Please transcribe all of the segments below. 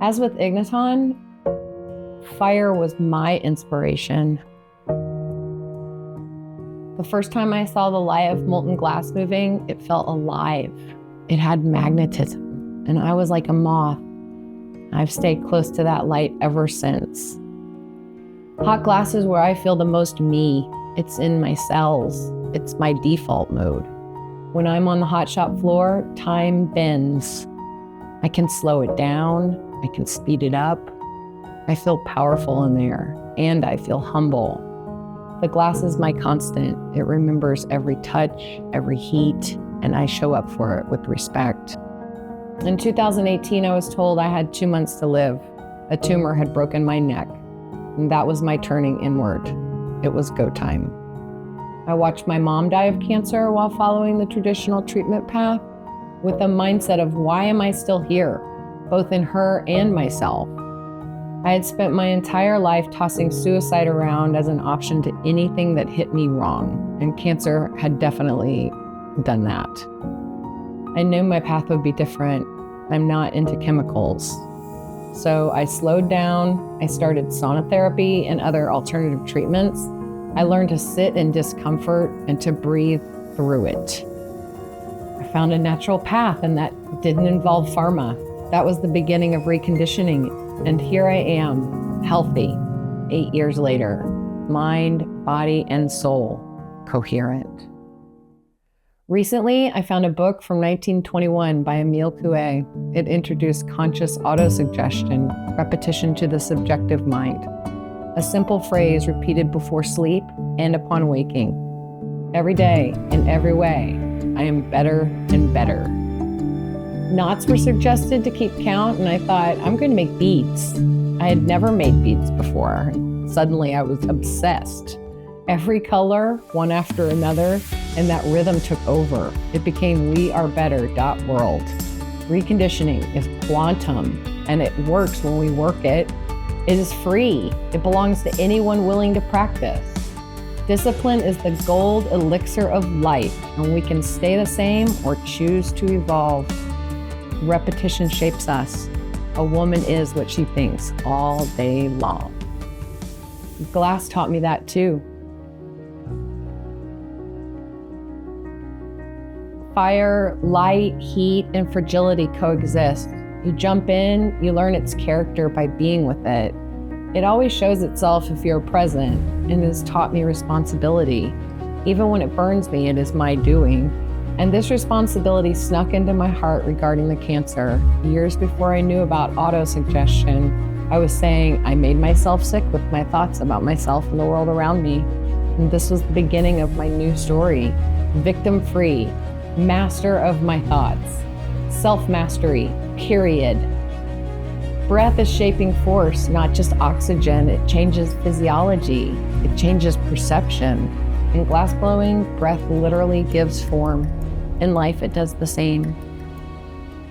As with Igniton, fire was my inspiration. The first time I saw the light of molten glass moving, it felt alive. It had magnetism, and I was like a moth. I've stayed close to that light ever since. Hot glass is where I feel the most me. It's in my cells. It's my default mode. When I'm on the hot shop floor, time bends. I can slow it down. I can speed it up. I feel powerful in there, and I feel humble. The glass is my constant. It remembers every touch, every heat, and I show up for it with respect. In 2018, I was told I had 2 months to live. A tumor had broken my neck, and that was my turning inward. It was go time. I watched my mom die of cancer while following the traditional treatment path with a mindset of why am I still here, both in her and myself. I had spent my entire life tossing suicide around as an option to anything that hit me wrong, and cancer had definitely done that. I knew my path would be different. I'm not into chemicals. So I slowed down. I started sauna therapy and other alternative treatments. I learned to sit in discomfort and to breathe through it. I found a natural path, and that didn't involve pharma. That was the beginning of reconditioning. And here I am, healthy, 8 years later, mind, body, and soul coherent. Recently, I found a book from 1921 by Emile Coué. It introduced conscious autosuggestion, repetition to the subjective mind. A simple phrase repeated before sleep and upon waking. Every day, in every way, I am better and better. Knots were suggested to keep count, and I thought, I'm going to make beats. I had never made beats before. Suddenly, I was obsessed. Every color, one after another, and that rhythm took over. It became We Are Better .world. Reconditioning is quantum, and it works when we work it. It is free. It belongs to anyone willing to practice. Discipline is the gold elixir of life, and we can stay the same or choose to evolve. Repetition shapes us. A woman is what she thinks all day long. Glass taught me that too. Fire, light, heat, and fragility coexist. You jump in, you learn its character by being with it. It always shows itself if you're present, and has taught me responsibility. Even when it burns me, it is my doing. And this responsibility snuck into my heart regarding the cancer. Years before I knew about autosuggestion, I was saying I made myself sick with my thoughts about myself and the world around me. And this was the beginning of my new story. Victim-free, master of my thoughts, self-mastery, period. Breath is shaping force, not just oxygen. It changes physiology. It changes perception. In glass blowing, breath literally gives form. In life, it does the same.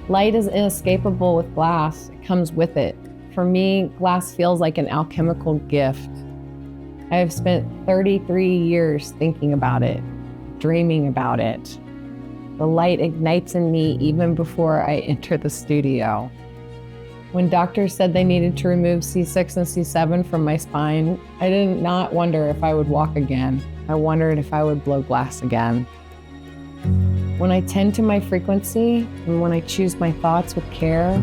Light is inescapable with glass. It comes with it. For me, glass feels like an alchemical gift. I have spent 33 years thinking about it, dreaming about it. The light ignites in me even before I enter the studio. When doctors said they needed to remove C6 and C7 from my spine, I did not wonder if I would walk again. I wondered if I would blow glass again. When I tend to my frequency, and when I choose my thoughts with care,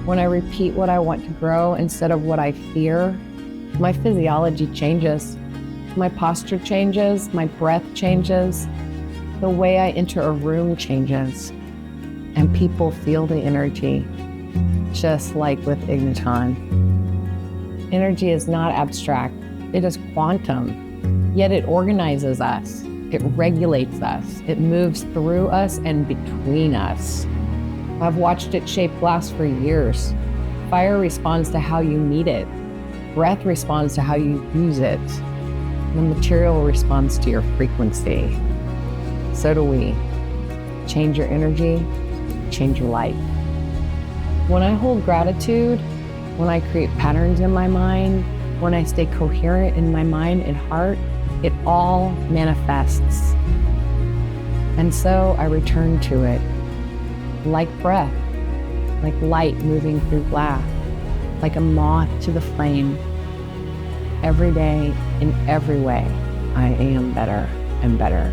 when I repeat what I want to grow instead of what I fear, my physiology changes. My posture changes, my breath changes, the way I enter a room changes, and people feel the energy, just like with Igniton. Energy is not abstract, it is quantum, yet it organizes us, it regulates us, it moves through us and between us. I've watched it shape glass for years. Fire responds to how you meet it. Breath responds to how you use it. The material responds to your frequency. So do we. Change your energy, change your life. When I hold gratitude, when I create patterns in my mind, when I stay coherent in my mind and heart, it all manifests. And so I return to it, like breath, like light moving through glass. like a moth to the flame. Every day, in every way, I am better and better.